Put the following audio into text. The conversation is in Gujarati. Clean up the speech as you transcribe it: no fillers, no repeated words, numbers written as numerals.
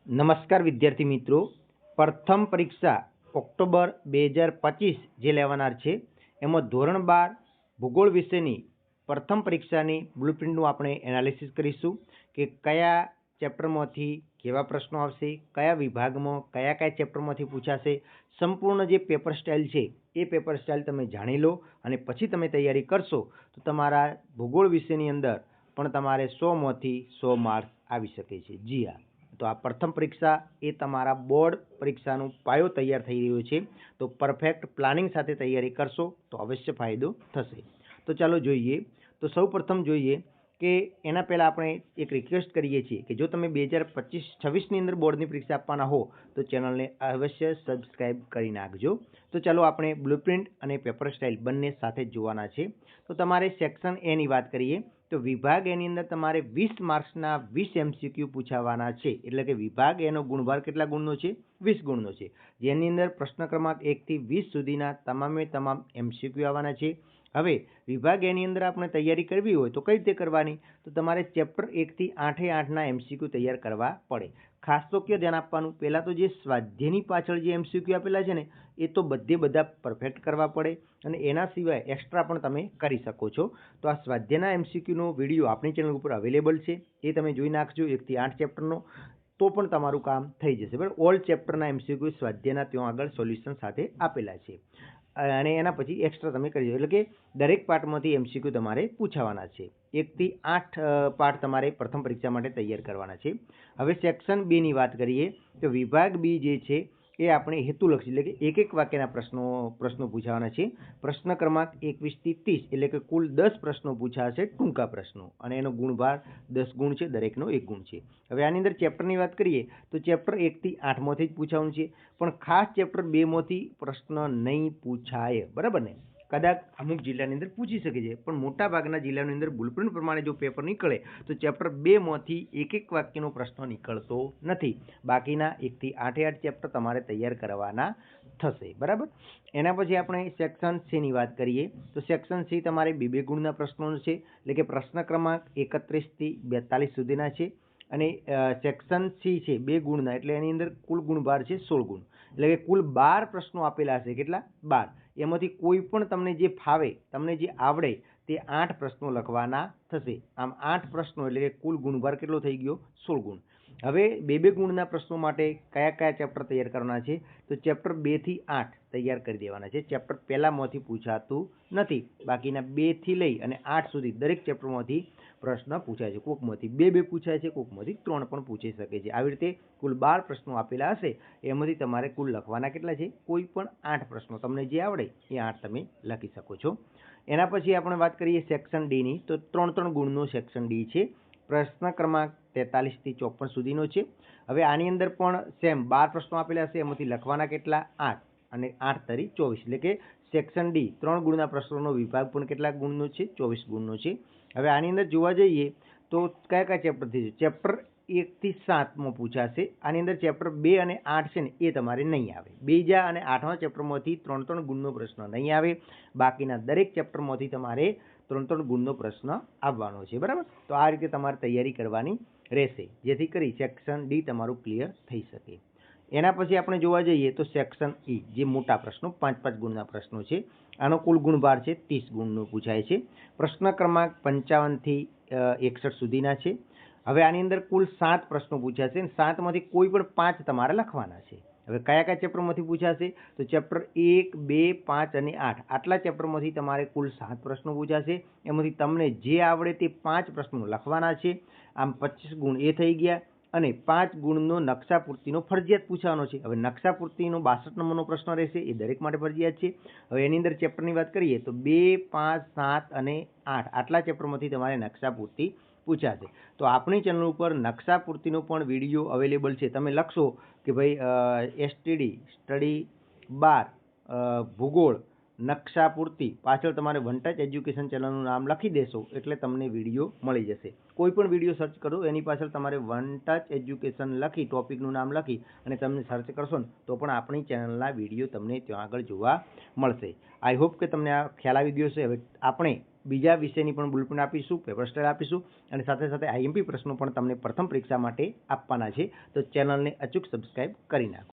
નમસ્કાર વિદ્યાર્થી મિત્રો, પ્રથમ પરીક્ષા ઓક્ટોબર 2025 જે લેવાનાર છે એમાં ધોરણ 12 ભૂગોળ વિષયની પ્રથમ પરીક્ષાની બ્લુપ્રિન્ટનું આપણે એનાલિસિસ કરીશું કે કયા ચેપ્ટરમાંથી કેવા પ્રશ્નો આવશે, કયા વિભાગમાં કયા કયા ચેપ્ટરમાંથી પૂછાશે, સંપૂર્ણ જે પેપર સ્ટાઇલ છે એ પેપર સ્ટાઇલ તમે જાણી લો અને પછી તમે તૈયારી કરશો તો તમારા ભૂગોળ વિષયની અંદર પણ તમારે 100માંથી 100 માર્ક્સ આવી શકે છે। જી હા, તો આ પ્રથમ પરીક્ષા એ તમારા બોર્ડ પરીક્ષાનો પાયો તૈયાર થઈ રહ્યો છે, તો પરફેક્ટ પ્લાનિંગ સાથે તૈયારી કરશો તો અવશ્ય ફાયદો થશે। તો ચાલો જોઈએ। તો સૌ પ્રથમ જોઈએ કે એના પહેલાં આપણે એક રિક્વેસ્ટ કરીએ છીએ કે જો તમે 2025-26ની અંદર બોર્ડની પરીક્ષા આપવાના હો તો ચેનલને અવશ્ય સબસ્ક્રાઈબ કરી નાખજો। તો ચાલો આપણે બ્લુપ્રિન્ટ અને પેપર સ્ટાઇલ બંને સાથે જ જોવાના છે। તો તમારે સેક્શન એની વાત કરીએ તો વિભાગ એની અંદર તમારે 20 માર્ક્સના 20 MCQ પૂછાવાના છે, એટલે કે વિભાગ એનો ગુણભાર કેટલા ગુણનો છે? 20 ગુણનો છે, જેની અંદર પ્રશ્ન ક્રમાંક 1 થી 20 સુધીના તમામે તમામ MCQ આવવાના છે। હવે વિભાગ એની અંદર આપણે તૈયારી કરવી હોય તો કઈ રીતે કરવાની? તો તમારે ચેપ્ટર 1 થી 8 MCQ તૈયાર કરવા પડે। ખાસ તો કે ધ્યાન આપવાનું, પહેલાં તો જે સ્વાધ્યાયની પાછળ જે MCQ આપેલા છે ને એ તો બધા પરફેક્ટ કરવા પડે અને એના સિવાય એક્સ્ટ્રા પણ તમે કરી શકો છો। તો આ સ્વાધ્યાયના MCQનો વિડીયો આપણી ચેનલ ઉપર અવેલેબલ છે, એ તમે જોઈ નાખજો 1 થી 8 ચેપ્ટરનો, તો પણ તમારું કામ થઈ જશે બરાબર। ઓલ ચેપ્ટરના MCQ સ્વાધ્યાયના ત્યાં આગળ સોલ્યુશન સાથે આપેલા છે અને એના પછી એક્સ્ટ્રા તમે કરી દો, એટલે કે દરેક પાર્ટમાંથી MCQ તમારે પૂછાવાના છે। 1 થી 8 પાર્ટ તમારે પ્રથમ પરીક્ષા માટે તૈયાર કરવાના છે। હવે સેક્શન 2 ની વાત કરીએ તો વિભાગ બી જે છે એ આપણે હેતુલક્ષી, એટલે કે એક વાક્યના પ્રશ્નો પૂછાવાના છે। પ્રશ્ન ક્રમાંક 21 થી 30 એટલે કે કુલ 10 પ્રશ્નો પૂછાશે, ટૂંકા પ્રશ્નો, અને એનો ગુણભાર 10 ગુણ છે, દરેકનો 1 ગુણ છે। હવે આની અંદર ચેપ્ટરની વાત કરીએ તો ચેપ્ટર 1 થી 8માંથી જ પૂછાવાનું છે, પણ ખાસ ચેપ્ટર 2માંથી પ્રશ્ન નહીં પૂછાય, બરાબર ને? કદાચ અમુક જિલ્લાની અંદર પૂછી શકે છે, પણ મોટા ભાગના જિલ્લાની અંદર બ્લુપ્રિન્ટ પ્રમાણે જો પેપર નીકળે તો ચેપ્ટર 2માંથી એક વાક્યનો પ્રશ્ન નીકળતો નથી, બાકીના 1 થી 8 ચેપ્ટર તમારે તૈયાર કરવાના થશે, બરાબર। એના પછી આપણે સેક્શન સી ની વાત કરીએ તો સેક્શન સી તમારે 2 ગુણના પ્રશ્નો છે, એટલે કે પ્રશ્ન ક્રમાંક 31 થી 42 સુધીના છે અને સેક્શન સી છે 2 ગુણના, એટલે એની અંદર કુલ ગુણભાર છે 16 ગુણ, એટલે કે કુલ 12 પ્રશ્નો આપેલા હશે। કેટલા? 12। એમાંથી કોઈ પણ તમને જે ફાવે, તમને જે આવડે તે 8 પ્રશ્નો લખવાના થશે। આમ 8 પ્રશ્નો એટલે કે કુલ ગુણભાર કેટલો થઈ ગયો? 16 ગુણ। હવે 2 ગુણના પ્રશ્નો માટે કયા કયા ચેપ્ટર તૈયાર કરવાના છે? તો ચેપ્ટર 2 થી 8 તૈયાર કરી દેવાના છે। ચેપ્ટર પહેલામાંથી પૂછાતું નથી, બાકીના 2 થી લઈ અને 8 સુધી દરેક ચેપ્ટરમાંથી પ્રશ્ન પૂછાય છે। કોકમાંથી 2 પૂછાય છે, કોકમાંથી 3 પણ પૂછી શકે છે। આવી રીતે કુલ 12 પ્રશ્નો આપેલા હશે, એમાંથી તમારે કુલ લખવાના કેટલા છે? કોઈ પણ 8 પ્રશ્નો, તમને જે આવડે એ 8 તમે લખી શકો છો। એના પછી આપણે વાત કરીએ સેક્શન ડી ની તો 3 ગુણનો સેક્શન ડી છે, પ્રશ્ન ક્રમાંક 43 થી 54 સુધીનો છે। હવે આની અંદર પણ સેમ 12 પ્રશ્નો આપેલા હશે, એમાંથી લખવાના કેટલા? 8 અને 8 તરી 24, એટલે કે સેક્શન ડી 3 ગુણના પ્રશ્નોનો વિભાગ પણ કેટલા ગુણનો છે? 24 ગુણનો છે। હવે આની અંદર જોવા જઈએ તો કયા કયા ચેપ્ટરથી છે? ચેપ્ટર 1 થી 7માં પૂછાશે। આની અંદર ચેપ્ટર 2 અને 8 છે ને એ તમારે નહીં આવે, બીજા અને 8મા ચેપ્ટરમાંથી 3 ગુણનો પ્રશ્ન નહીં આવે, બાકીના દરેક ચેપ્ટરમાંથી તમારે 3 ગુણનો પ્રશ્ન આવવાનો છે, બરાબર। તો આ રીતે તમારે તૈયારી કરવાની રહેશે, જેથી કરી સેક્શન ડી તમારું ક્લિયર થઈ શકે। એના પછી આપણે જોવા જઈએ તો સેક્શન ઈ જે મોટા પ્રશ્નો 5 ગુણના પ્રશ્નો છે, આનો કુલ ગુણભાર છે 30 ગુણનો પૂછાય છે। પ્રશ્ન ક્રમાંક 55 થી 61 સુધીના છે। હવે આની અંદર કુલ 7 પ્રશ્નો પૂછાશે, 7માંથી કોઈ પણ 5 તમારે લખવાના છે। હવે કયા કયા ચેપ્ટરમાંથી પૂછાશે? તો ચેપ્ટર 1, 2, 5 અને 8 આટલા ચેપ્ટરમાંથી તમારે કુલ 7 પ્રશ્નો પૂછાશે, એમાંથી તમને જે આવડે તે 5 પ્રશ્નો લખવાના છે। આમ 25 ગુણ એ થઈ ગયા અને 5 ગુણનો નકશા પૂર્તિનો ફરજિયાત પૂછવાનો છે। હવે નકશા પૂર્તિનો 62 નંબરનો પ્રશ્ન રહેશે, એ દરેક માટે ફરજિયાત છે। હવે એની અંદર ચેપ્ટરની વાત કરીએ તો 2, 5, 7 અને 8 આટલા ચેપ્ટરમાંથી તમારે નકશા પૂર્તિ પૂછાશે। તો આપણી ચેનલ ઉપર નકશા પૂર્તિનો પણ વિડીયો અવેલેબલ છે, તમે લખશો કે ભાઈ STD સ્ટડી 12 ભૂગોળ નકશા પૂર્તિ, પાછળ તમારે વન ટચ એજ્યુકેશન ચેનલનું નામ લખી દેશો એટલે તમને વિડીયો મળી જશે। કોઈ પણ વિડીયો સર્ચ કરો એની પાછળ તમારે વન ટચ એજ્યુકેશન લખી ટોપિકનું નામ લખી અને તમે સર્ચ કરશો ને તો પણ આપણી ચેનલના વિડીયો તમને ત્યાં આગળ જોવા મળશે। આઈ હોપ કે તમને આ ખ્યાલ આવી ગયો છે। હવે આપણે બીજા વિષયની પણ બ્લુપ્રિન્ટ આપીશું, પેપર સ્ટાઇલ આપીશું અને સાથે સાથે આઈએમપી પ્રશ્નો પણ તમને પ્રથમ પરીક્ષા માટે આપવાના છે. તો ચેનલને અચૂક સબસ્ક્રાઇબ કરી નાખો.